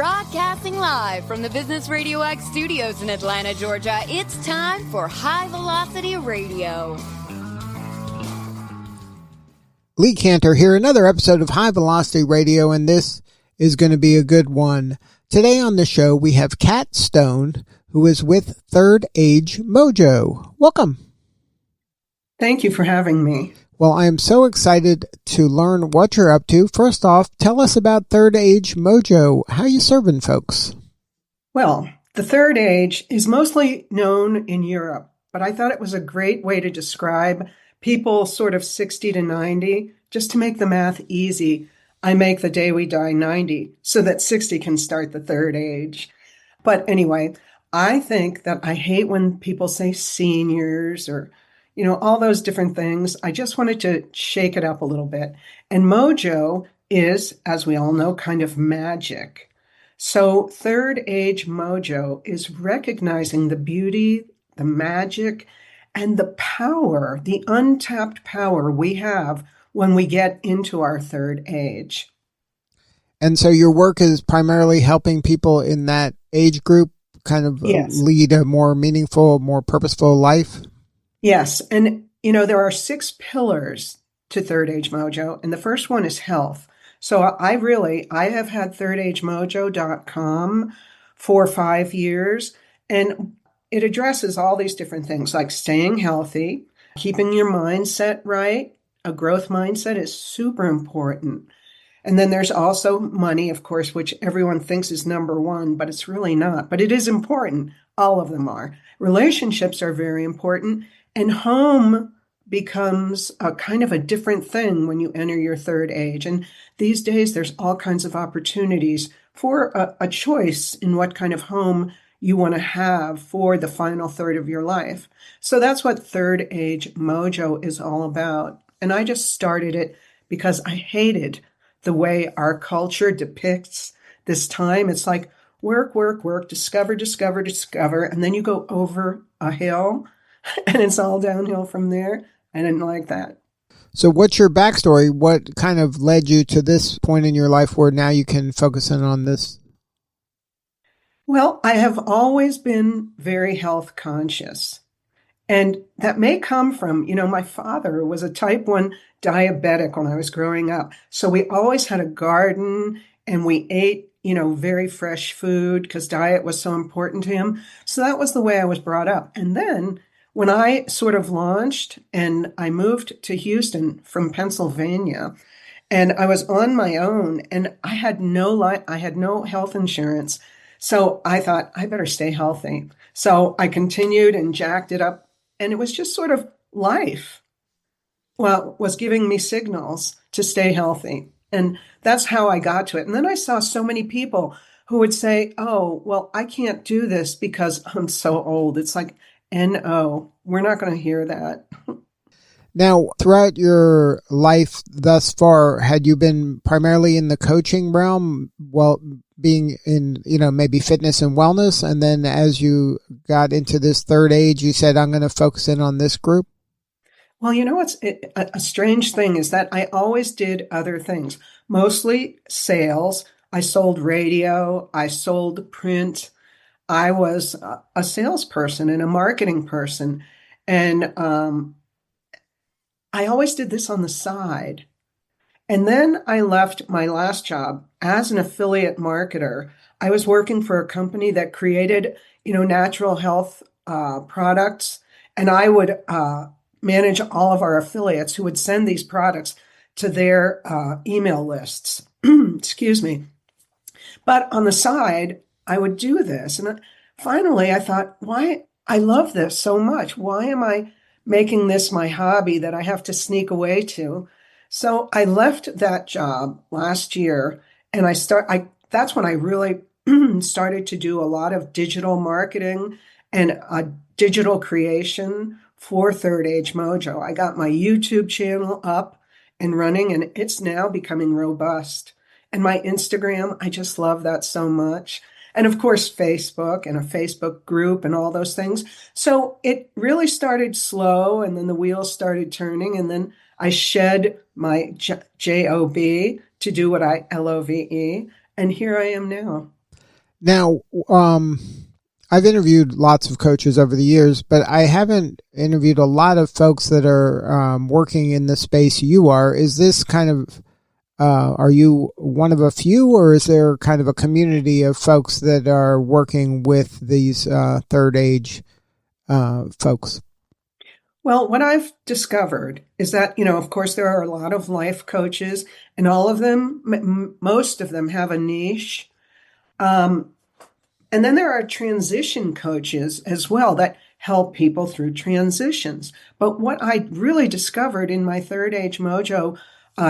Broadcasting live from the Business Radio X studios in Atlanta, Georgia, it's time for High Velocity Radio. Lee Cantor here, another episode of High Velocity Radio, and this is going to be a good one. Today on the show, we have Kat Stone, who is with Third Age Mojo. Welcome. Thank you for having me. Well, I am so excited to learn what you're up to. First off, tell us about Third Age Mojo. How are you serving folks? Well, the Third Age is mostly known in Europe, but I thought it was a great way to describe people sort of 60 to 90. Just to make the math easy, I make the day we die 90 so that 60 can start the Third Age. But anyway, I think that I hate when people say seniors or all those different things. I just wanted to shake it up a little bit. And Mojo is, as we all know, kind of magic. So Third Age Mojo is recognizing the beauty, the magic, and the power, the untapped power we have when we get into our third age. And so your work is primarily helping people in that age group kind of lead a more meaningful, more purposeful life? Yes. And, there are 6 pillars to Third Age Mojo, and the first one is health. So I have had thirdagemojo.com for 5 years, and it addresses all these different things like staying healthy, keeping your mindset right. A growth mindset is super important. And then there's also money, of course, which everyone thinks is number one, but it's really not. But it is important. All of them are. Relationships are very important. And home becomes a kind of a different thing when you enter your third age. And these days, there's all kinds of opportunities for a choice in what kind of home you want to have for the final third of your life. So that's what Third Age Mojo is all about. And I just started it because I hated the way our culture depicts this time. It's like work, work, work, discover, discover, discover, and then you go over a hill and it's all downhill from there. I didn't like that. So what's your backstory? What kind of led you to this point in your life where now you can focus in on this? Well, I have always been very health conscious. And that may come from, my father was a type 1 diabetic when I was growing up. So we always had a garden and we ate, very fresh food because diet was so important to him. So that was the way I was brought up. And then when I sort of launched and I moved to Houston from Pennsylvania, and I was on my own and I had no health insurance. So I thought I better stay healthy. So I continued and jacked it up. And it was just sort of life. Was giving me signals to stay healthy. And that's how I got to it. And then I saw so many people who would say, oh, well, I can't do this because I'm so old. It's like, no, we're not going to hear that. Now, throughout your life thus far, had you been primarily in the coaching realm, being in, maybe fitness and wellness? And then as you got into this third age, you said, I'm going to focus in on this group? Well, what's a strange thing is that I always did other things, mostly sales. I sold radio. I sold print. I was a salesperson and a marketing person. And I always did this on the side. And then I left my last job as an affiliate marketer. I was working for a company that created, natural health products. And I would manage all of our affiliates who would send these products to their email lists. Excuse me. But on the side, I would do this. And finally, I thought, why? I love this so much. Why am I making this my hobby that I have to sneak away to? So I left that job last year, and that's when I really started to do a lot of digital marketing and digital creation for Third Age Mojo. I got my YouTube channel up and running, and it's now becoming robust. And my Instagram, I just love that so much. And of course, Facebook and a Facebook group and all those things. So it really started slow, and then the wheels started turning, and then I shed my job to do what I love, and here I am now. Now, I've interviewed lots of coaches over the years, but I haven't interviewed a lot of folks that are working in the space you are. Is this kind of, are you one of a few, or is there kind of a community of folks that are working with these third age folks? Well, what I've discovered is that, of course, there are a lot of life coaches, and all of them, most of them have a niche. Um, and then there are transition coaches as well that help people through transitions. But what I really discovered in my Third Age Mojo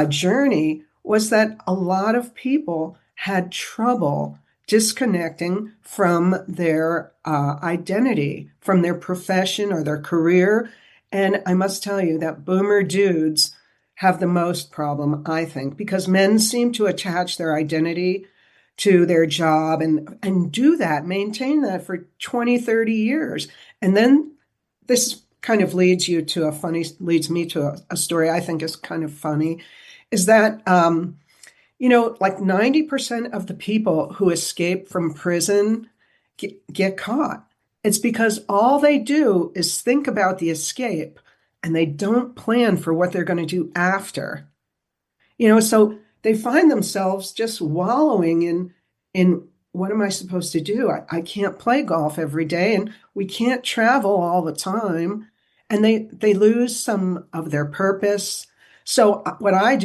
journey was that a lot of people had trouble disconnecting from their identity, from their profession or their career. And I must tell you that boomer dudes have the most problem, I think, because men seem to attach their identity to their job and do that, maintain that for 20, 30 years. And then this kind of leads me to a story I think is kind of funny, is that, like 90% of the people who escape from prison get caught. It's because all they do is think about the escape and they don't plan for what they're going to do after. So they find themselves just wallowing in what am I supposed to do? I can't play golf every day and we can't travel all the time. And they lose some of their purpose. So what I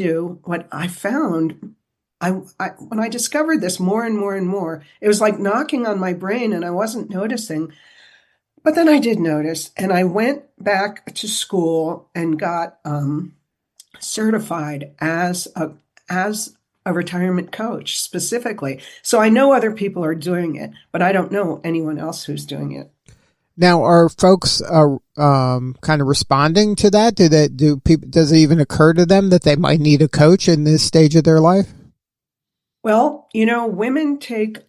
found, when I discovered this more and more and more, it was like knocking on my brain and I wasn't noticing. But then I did notice, and I went back to school and got certified as a retirement coach specifically. So I know other people are doing it, but I don't know anyone else who's doing it. Now, are folks kind of responding to that? Does it even occur to them that they might need a coach in this stage of their life? Well, women take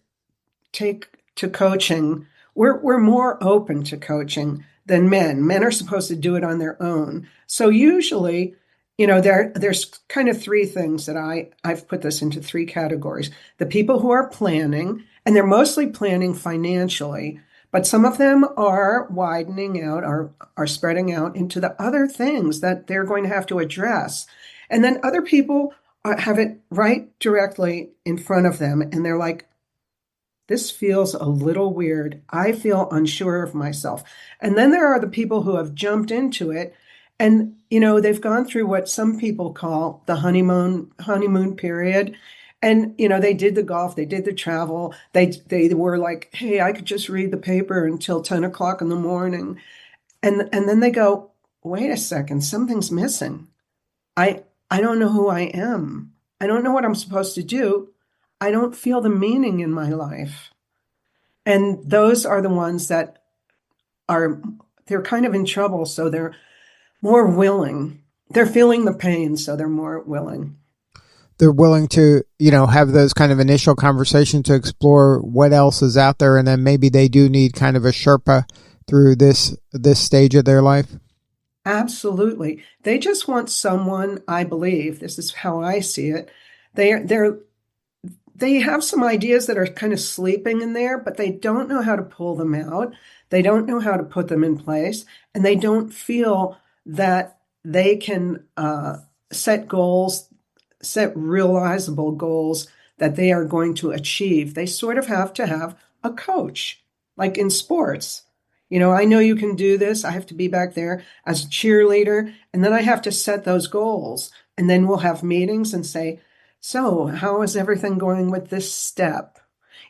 to coaching. We're more open to coaching than men. Men are supposed to do it on their own. So usually, there's kind of three things that I've put this into three categories. The people who are planning, and they're mostly planning financially, but some of them are widening out, are spreading out into the other things that they're going to have to address. And then other people have it right directly in front of them, and they're like, this feels a little weird. I feel unsure of myself. And then there are the people who have jumped into it and, they've gone through what some people call the honeymoon period. And, they did the golf, they did the travel. They were like, hey, I could just read the paper until 10 o'clock in the morning. And then they go, wait a second, something's missing. I don't know who I am. I don't know what I'm supposed to do. I don't feel the meaning in my life. And those are the ones that they're kind of in trouble. So they're more willing. They're feeling the pain. So they're more willing. They're willing to, have those kind of initial conversations to explore what else is out there. And then maybe they do need kind of a Sherpa through this stage of their life. Absolutely. They just want someone, I believe, this is how I see it. They have some ideas that are kind of sleeping in there, but they don't know how to pull them out. They don't know how to put them in place, and they don't feel that they can set goals, set realizable goals that they are going to achieve. They sort of have to have a coach, like in sports. I know you can do this. I have to be back there as a cheerleader, and then I have to set those goals. And then we'll have meetings and say, so how is everything going with this step?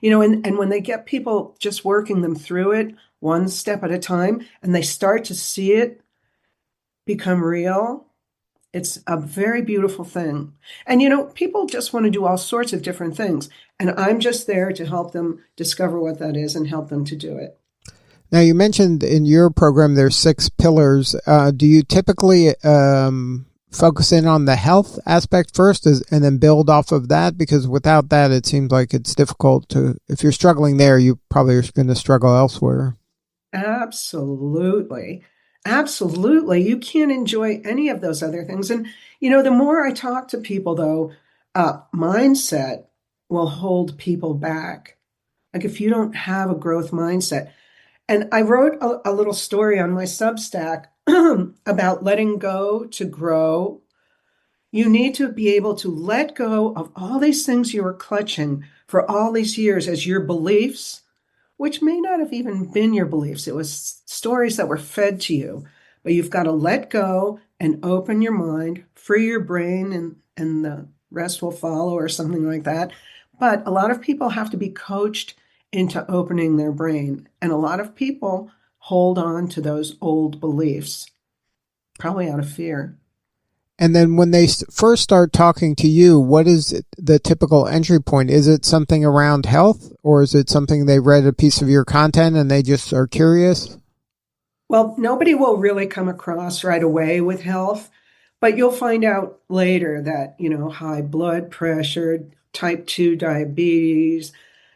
And when they get people just working them through it one step at a time, and they start to see it become real, it's a very beautiful thing. And, people just want to do all sorts of different things. And I'm just there to help them discover what that is and help them to do it. Now, you mentioned in your program there's 6 pillars. Do you typically focus in on the health aspect first and then build off of that? Because without that, it seems like it's difficult if you're struggling there, you probably are going to struggle elsewhere. Absolutely. Absolutely. You can't enjoy any of those other things. And, the more I talk to people, though, mindset will hold people back. Like if you don't have a growth mindset. And I wrote a little story on my Substack about letting go to grow. You need to be able to let go of all these things you were clutching for all these years as your beliefs, which may not have even been your beliefs. It was stories that were fed to you. But you've got to let go and open your mind, free your brain, and the rest will follow or something like that. But a lot of people have to be coached into opening their brain. And a lot of people hold on to those old beliefs, probably out of fear. And then when they first start talking to you, what is the typical entry point? Is it something around health, or is it something they read a piece of your content and they just are curious? Well, nobody will really come across right away with health, but you'll find out later that, high blood pressure, type 2 diabetes,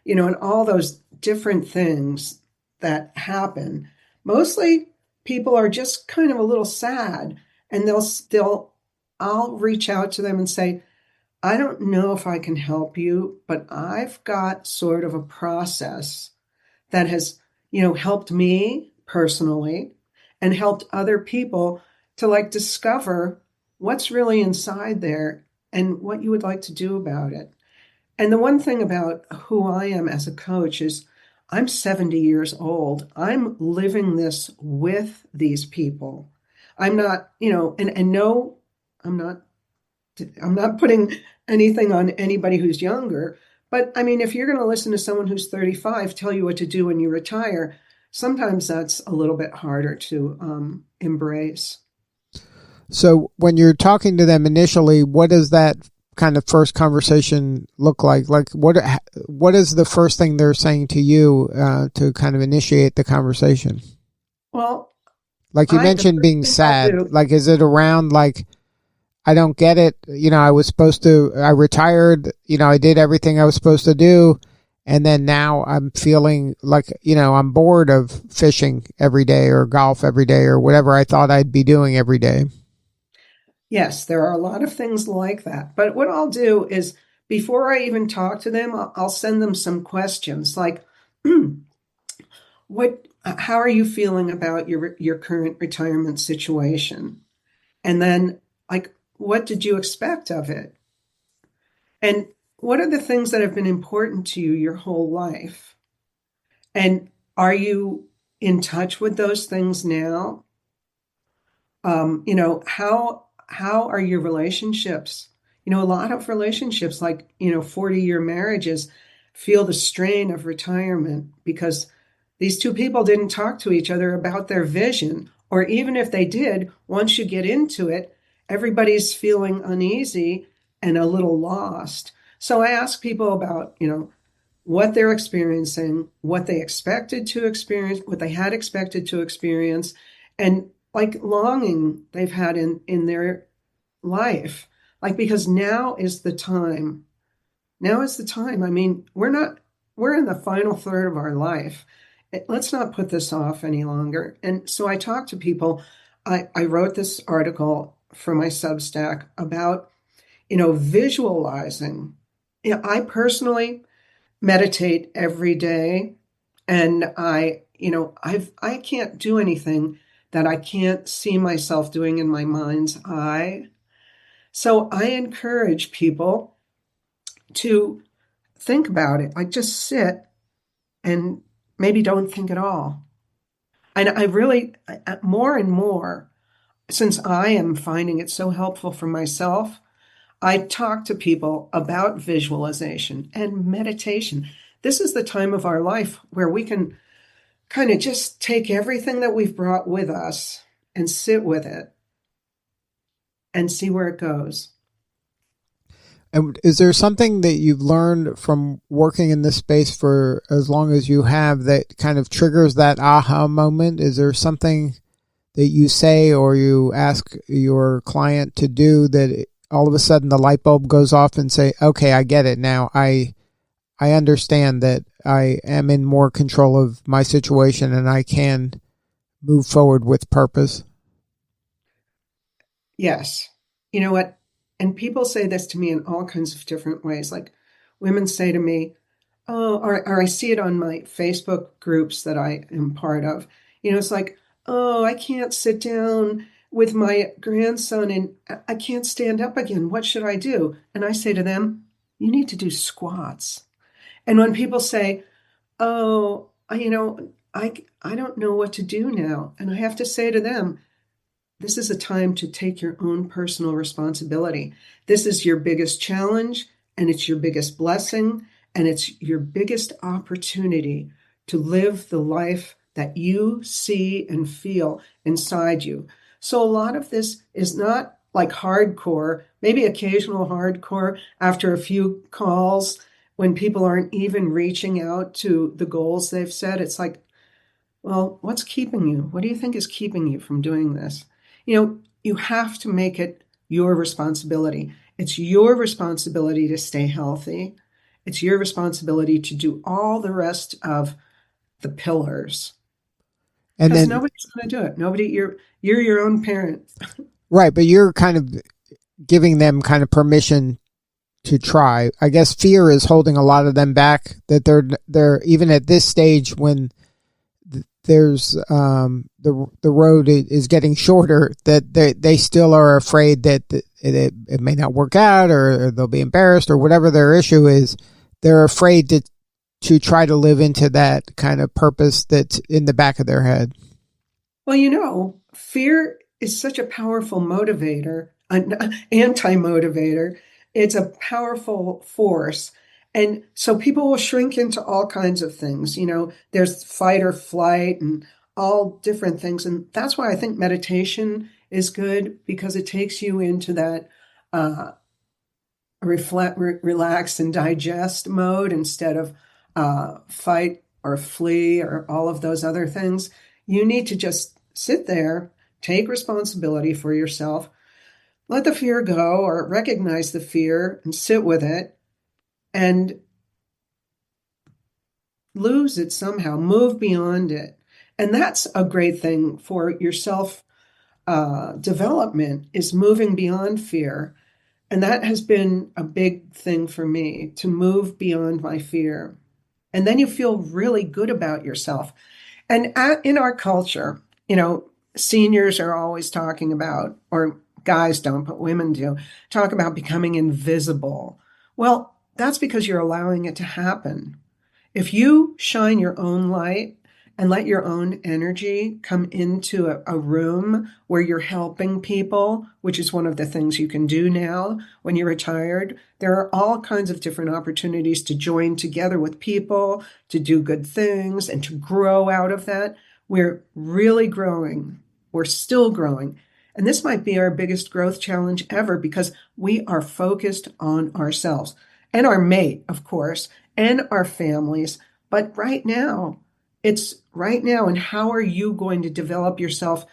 and all those different things that happen. Mostly people are just kind of a little sad, and I'll reach out to them and say, I don't know if I can help you, but I've got sort of a process that has, helped me personally and helped other people to like discover what's really inside there and what you would like to do about it. And the one thing about who I am as a coach is I'm 70 years old. I'm living this with these people. I'm not, and no, I'm not I'm not putting anything on anybody who's younger, but I mean, if you're going to listen to someone who's 35 tell you what to do when you retire, sometimes that's a little bit harder to embrace. So when you're talking to them initially, what does that kind of first conversation look like? Like what is the first thing they're saying to you to kind of initiate the conversation? Well, like you mentioned being sad. Like, is it around like, I don't get it. I retired, I did everything I was supposed to do. And then now I'm feeling like, I'm bored of fishing every day or golf every day or whatever I thought I'd be doing every day. Yes, there are a lot of things like that. But what I'll do is before I even talk to them, I'll send them some questions like, how are you feeling about your current retirement situation? And then like, what did you expect of it? And what are the things that have been important to you your whole life? And are you in touch with those things now? How are your relationships? A lot of relationships, like, 40-year marriages, feel the strain of retirement because these two people didn't talk to each other about their vision. Or even if they did, once you get into it, everybody's feeling uneasy and a little lost. So I ask people about, what they're experiencing, what they expected to experience, what they had expected to experience, and like longing they've had in their life. Like, because now is the time. Now is the time. I mean, we're in the final third of our life. Let's not put this off any longer. And so I talk to people. I wrote this article for my Substack about, visualizing. I personally meditate every day, and I can't do anything that I can't see myself doing in my mind's eye. So I encourage people to think about it. Like, just sit and maybe don't think at all. And I really, more and more, since I am finding it so helpful for myself, I talk to people about visualization and meditation. This is the time of our life where we can kind of just take everything that we've brought with us and sit with it and see where it goes. And is there something that you've learned from working in this space for as long as you have that kind of triggers that aha moment? Is there something that you say or you ask your client to do that all of a sudden the light bulb goes off and say, okay, I get it now. I understand that I am in more control of my situation and I can move forward with purpose? Yes. You know what? And people say this to me in all kinds of different ways. Like, women say to me, Oh, or I see it on my Facebook groups that I am part of. It's like, oh, I can't sit down with my grandson and I can't stand up again. What should I do? And I say to them, you need to do squats. And when people say, oh, I don't know what to do now. And I have to say to them, this is a time to take your own personal responsibility. This is your biggest challenge, and it's your biggest blessing, and it's your biggest opportunity to live the life that you see and feel inside you. So a lot of this is not like hardcore, maybe occasional hardcore after a few calls when people aren't even reaching out to the goals they've set. It's like, well, what's keeping you? What do you think is keeping you from doing this? You have to make it your responsibility. It's your responsibility to stay healthy. It's your responsibility to do all the rest of the pillars. And Because then, nobody's going to do it. You're your own parent. right, but you're kind of giving them kind of permission to try. I guess fear is holding a lot of them back, that they're even at this stage when there's the road is getting shorter, that they still are afraid that it may not work out, or they'll be embarrassed, or whatever their issue is. They're afraid to try to live into that kind of purpose that's in the back of their head. Well, fear is such a powerful motivator, an anti-motivator. It's a powerful force. And so people will shrink into all kinds of things. There's fight or flight and all different things. And that's why I think meditation is good, because it takes you into that relax and digest mode instead of fight or flee or all of those other things. You need to just sit there, take responsibility for yourself, let the fear go, or recognize the fear and sit with it and lose it somehow, move beyond it. And that's a great thing for your self development, is moving beyond fear. And that has been a big thing for me, to move beyond my fear. And then you feel really good about yourself. And in our culture, seniors are always talking about, or guys don't, but women do, talk about becoming invisible. Well, that's because you're allowing it to happen. If you shine your own light and let your own energy come into a room where you're helping people, which is one of the things you can do now when you're retired, there are all kinds of different opportunities to join together with people, to do good things, and to grow out of that. We're really growing. We're still growing. And this might be our biggest growth challenge ever, because we are focused on ourselves and our mate, of course, and our families. But it's right now. And how are you going to develop yourself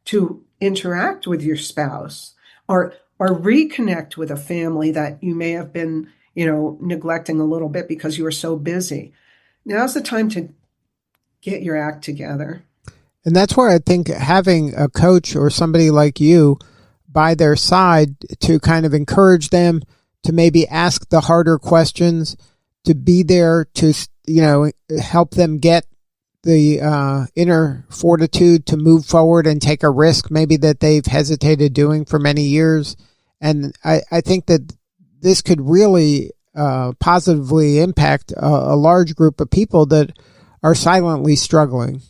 to interact with your spouse, or reconnect with a family that you may have been, neglecting a little bit because you were so busy? Now's the time to get your act together. And that's where I think having a coach or somebody like you by their side to kind of encourage them to maybe ask the harder questions, to be there to, help them get the inner fortitude to move forward and take a risk maybe that they've hesitated doing for many years. And I think that this could really positively impact a large group of people that are silently struggling.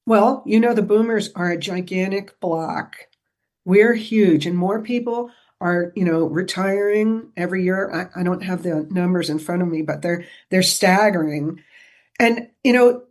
Well, the boomers are a gigantic block. We're huge, and more people are, retiring every year. I don't have the numbers in front of me, but they're staggering. And,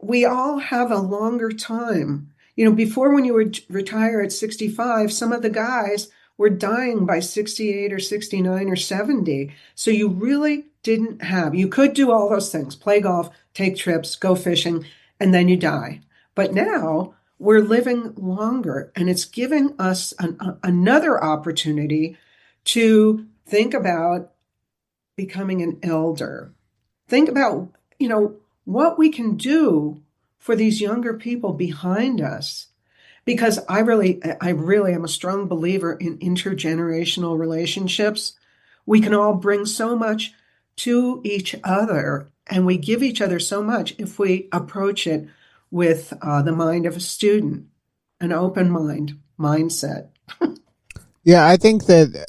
we all have a longer time. Before, when you would retire at 65, some of the guys were dying by 68 or 69 or 70. So you really didn't have, you could do all those things, play golf, take trips, go fishing, and then you die. But now we're living longer, and it's giving us another opportunity to think about becoming an elder. Think about, what we can do for these younger people behind us. Because I really am a strong believer in intergenerational relationships. We can all bring so much to each other And we give each other so much if we approach it with the mind of a student, an open mindset. Yeah, I think that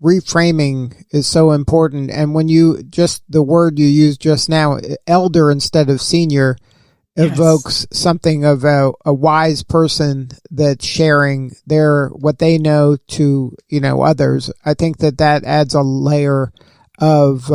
reframing is so important. And when you just the word you used just now, elder instead of senior, Yes. evokes something of a wise person that's sharing what they know to others. I think that adds a layer of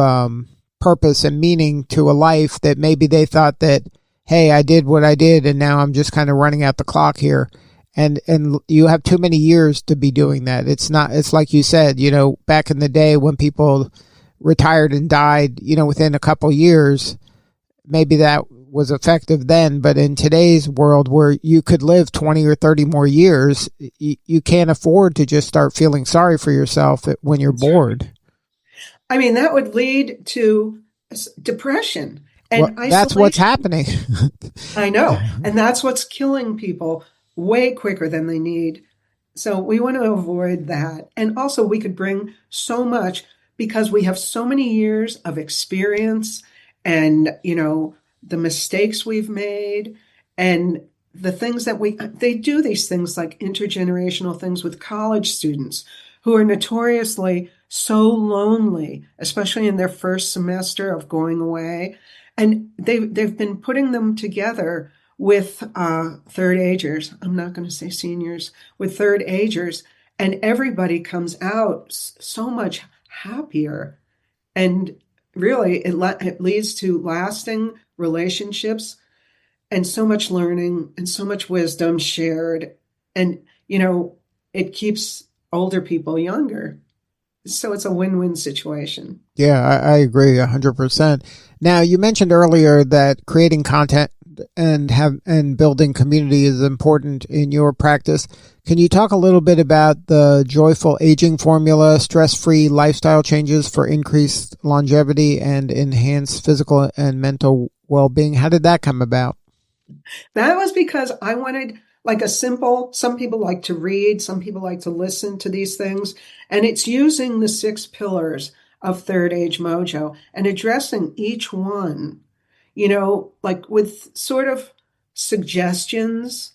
purpose and meaning to a life that maybe they thought that, hey, I did what I did and now I'm just kind of running out the clock here. And you have too many years to be doing that. It's like you said, back in the day when people retired and died, within a couple years, maybe that was effective then, but in today's world where you could live 20 or 30 more years, you can't afford to just start feeling sorry for yourself when you're That's right. bored. I mean, that would lead to depression Well, and that's what's isolation. happening. I know. And that's what's killing people way quicker than they need. So we want to avoid that. And also, we could bring so much because we have so many years of experience and, the mistakes we've made and the things that they do these things like intergenerational things with college students who are notoriously so lonely, especially in their first semester of going away. And they've been putting them together with third agers. I'm not going to say seniors, with third agers, and everybody comes out so much happier. And really, it leads to lasting relationships and so much learning and so much wisdom shared. And, it keeps older people younger. So it's a win-win situation. Yeah, I agree 100%. Now, you mentioned earlier that creating content and building community is important in your practice. Can you talk a little bit about the joyful aging formula, stress-free lifestyle changes for increased longevity and enhanced physical and mental well-being? How did that come about? That was because I wanted like some people like to read, some people like to listen to these things, and it's using the 6 pillars of Third Age Mojo and addressing each one, like with sort of suggestions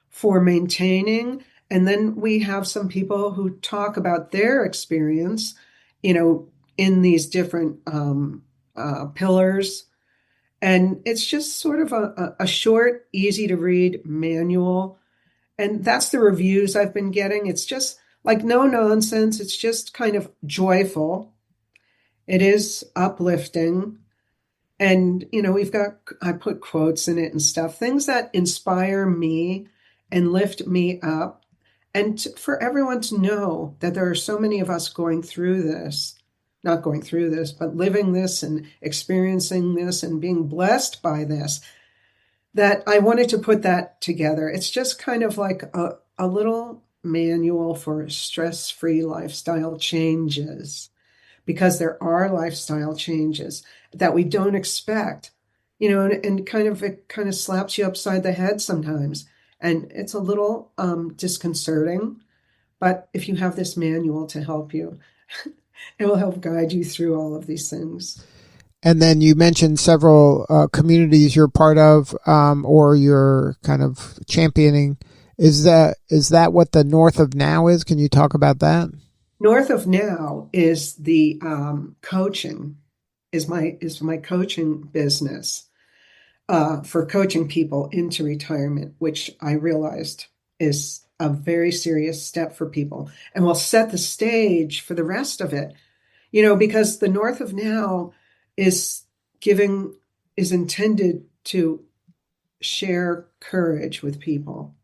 for maintaining. And then we have some people who talk about their experience, you know, in these different pillars, and it's just sort of a short, easy to read manual. And that's the reviews I've been getting. It's just like no nonsense. It's just kind of joyful. It is uplifting. And, I put quotes in it and stuff, things that inspire me and lift me up. And for everyone to know that there are so many of us going through this, not going through this, but living this and experiencing this and being blessed by this, that I wanted to put that together. It's just kind of like a little manual for stress-free lifestyle changes, because there are lifestyle changes that we don't expect, and it kind of slaps you upside the head sometimes. And it's a little disconcerting, but if you have this manual to help you, it will help guide you through all of these things. And then you mentioned several communities you're part of, or you're kind of championing. Is that what the North of Now is? Can you talk about that? North of Now is the coaching, is my coaching business for coaching people into retirement, which I realized is a very serious step for people and will set the stage for the rest of it. Because the North of Now is giving is intended to share courage with people,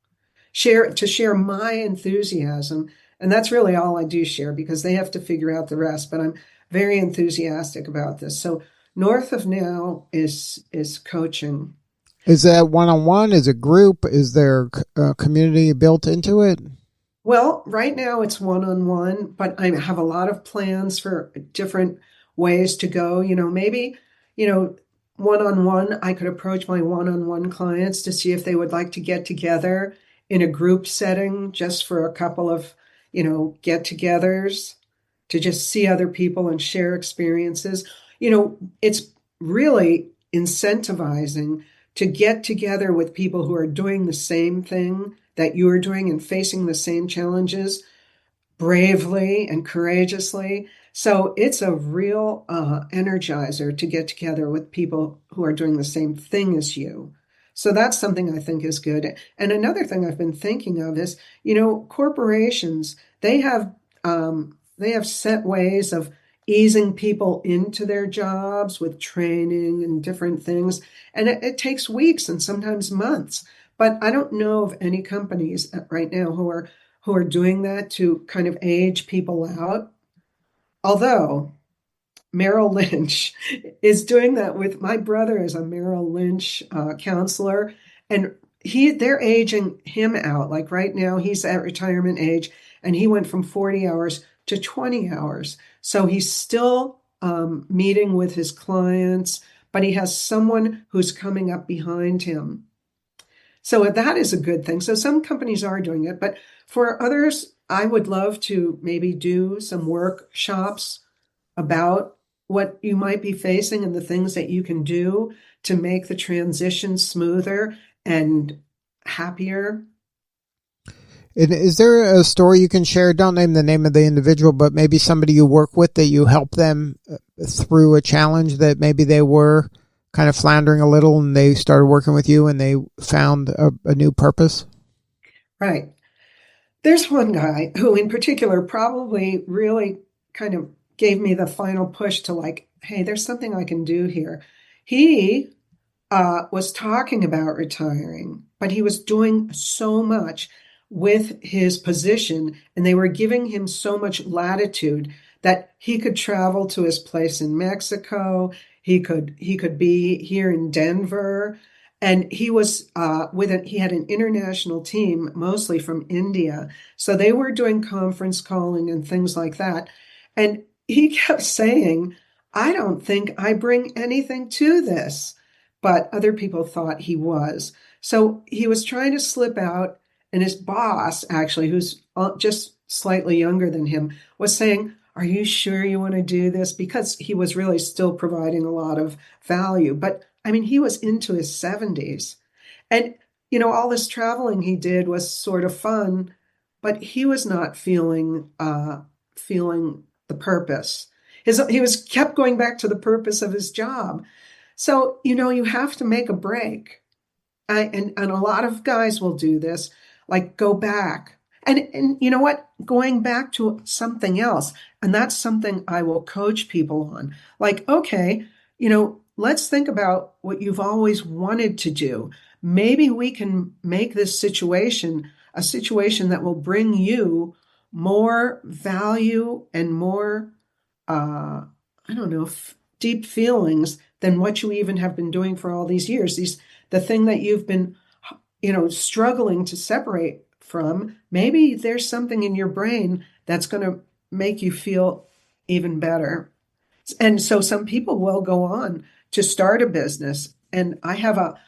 share my enthusiasm. And that's really all I do share, because they have to figure out the rest, but I'm very enthusiastic about this. So North of Now is coaching. Is that one-on-one? Is it group? Is there a community built into it? Well, right now it's one-on-one, but I have a lot of plans for different ways to go. Maybe, you know, one-on-one, I could approach my one-on-one clients to see if they would like to get together in a group setting just for a couple of, get-togethers to just see other people and share experiences. It's really incentivizing to get together with people who are doing the same thing that you are doing and facing the same challenges bravely and courageously. So it's a real energizer to get together with people who are doing the same thing as you. So that's something I think is good. And another thing I've been thinking of is, corporations, they have set ways of easing people into their jobs with training and different things. And it takes weeks and sometimes months. But I don't know of any companies right now who are doing that to kind of age people out. Although Merrill Lynch is doing that with my brother is a Merrill Lynch counselor, and they're aging him out. Like right now, he's at retirement age, and he went from 40 hours to 20 hours. So he's still meeting with his clients, but he has someone who's coming up behind him. So that is a good thing. So some companies are doing it, but for others, I would love to maybe do some workshops about what you might be facing and the things that you can do to make the transition smoother and happier. And is there a story you can share? Don't name the name of the individual, but maybe somebody you work with that you help them through a challenge that maybe they were kind of floundering a little and they started working with you and they found a new purpose? Right. There's one guy who in particular probably really kind of gave me the final push to like, hey, there's something I can do here. He was talking about retiring, but he was doing so much with his position and they were giving him so much latitude that he could travel to his place in Mexico. He could be here in Denver. And he was he had an international team, mostly from India. So they were doing conference calling and things like that. And he kept saying, I don't think I bring anything to this. But other people thought he was. So he was trying to slip out. And his boss, actually, who's just slightly younger than him, was saying, are you sure you want to do this? Because he was really still providing a lot of value. But I mean, he was into his 70s. And, all this traveling he did was sort of fun, but he was not feeling the purpose. He was kept going back to the purpose of his job. So, you have to make a break. And a lot of guys will do this, like go back. And you know what? Going back to something else. And that's something I will coach people on. Like, okay, let's think about what you've always wanted to do. Maybe we can make this situation a situation that will bring you more value and more, deep feelings than what you even have been doing for all these years. The thing that you've been, struggling to separate from, maybe there's something in your brain that's going to make you feel even better. And so some people will go on to start a business. And I have a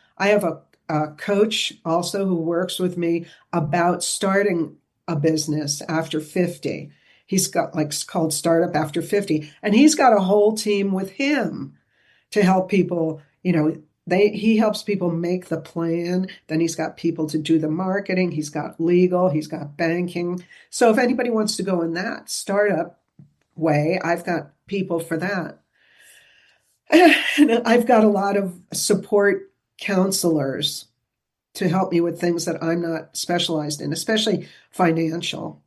coach also who works with me about starting a business after 50. He's got called Startup After 50. And he's got a whole team with him to help people, he helps people make the plan. Then he's got people to do the marketing. He's got legal. He's got banking. So if anybody wants to go in that startup way, I've got people for that. And I've got a lot of support counselors to help me with things that I'm not specialized in, especially financial.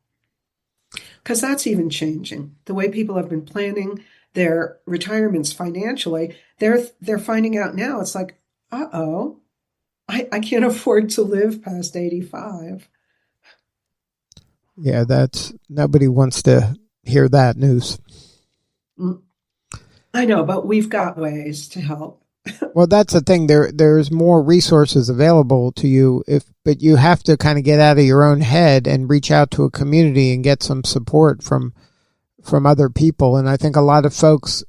Because that's even changing. The way people have been planning their retirements financially, they're finding out now. It's like, I can't afford to live past 85. Yeah, nobody wants to hear that news. I know, but we've got ways to help. Well, that's the thing. There's more resources available to you, but you have to kind of get out of your own head and reach out to a community and get some support from other people. And I think a lot of folks,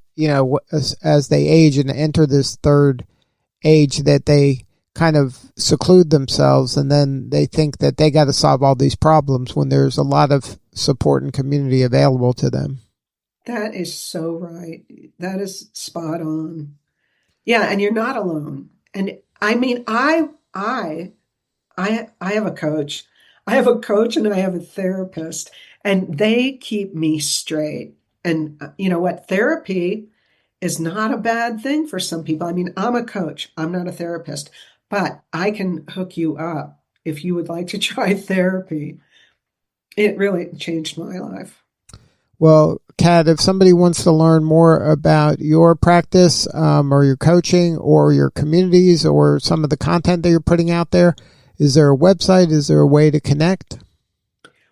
as they age and enter this third age, that they kind of seclude themselves and then they think that they got to solve all these problems when there's a lot of support and community available to them. That is so right. That is spot on. Yeah, and you're not alone. And I mean, I have a coach. I have a coach and I have a therapist, and they keep me straight. And you know what? Therapy is not a bad thing for some people. I mean, I'm a coach, I'm not a therapist, but I can hook you up if you would like to try therapy. It really changed my life. Well, Kat, if somebody wants to learn more about your practice or your coaching or your communities or some of the content that you're putting out there, is there a website? Is there a way to connect?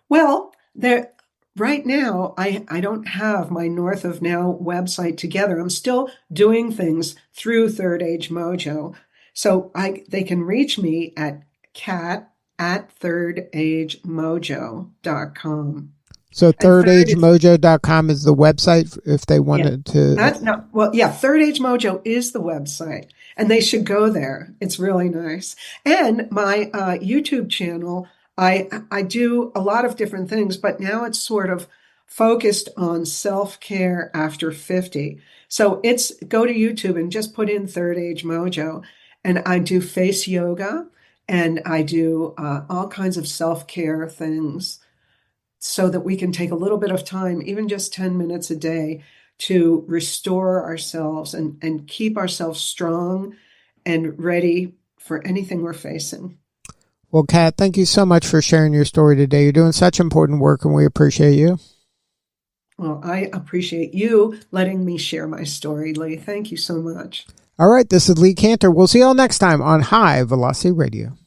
Well, there right now I don't have my North of Now website together. I'm still doing things through Third Age Mojo. So they can reach me at cat at thirdagemojo.com. So And third is thirdagemojo.com is the website if they yeah. wanted to. That's no, well, yeah, Third Age Mojo is the website, and they should go there. It's really nice. And my YouTube channel, I do a lot of different things, but now it's sort of focused on self-care after 50. So it's go to YouTube and just put in Third Age Mojo, and I do face yoga, and I do all kinds of self-care things so that we can take a little bit of time, even just 10 minutes a day, to restore ourselves and keep ourselves strong and ready for anything we're facing. Well, Kat, thank you so much for sharing your story today. You're doing such important work, and we appreciate you. Well, I appreciate you letting me share my story, Lee. Thank you so much. All right, this is Lee Cantor. We'll see you all next time on High Velocity Radio.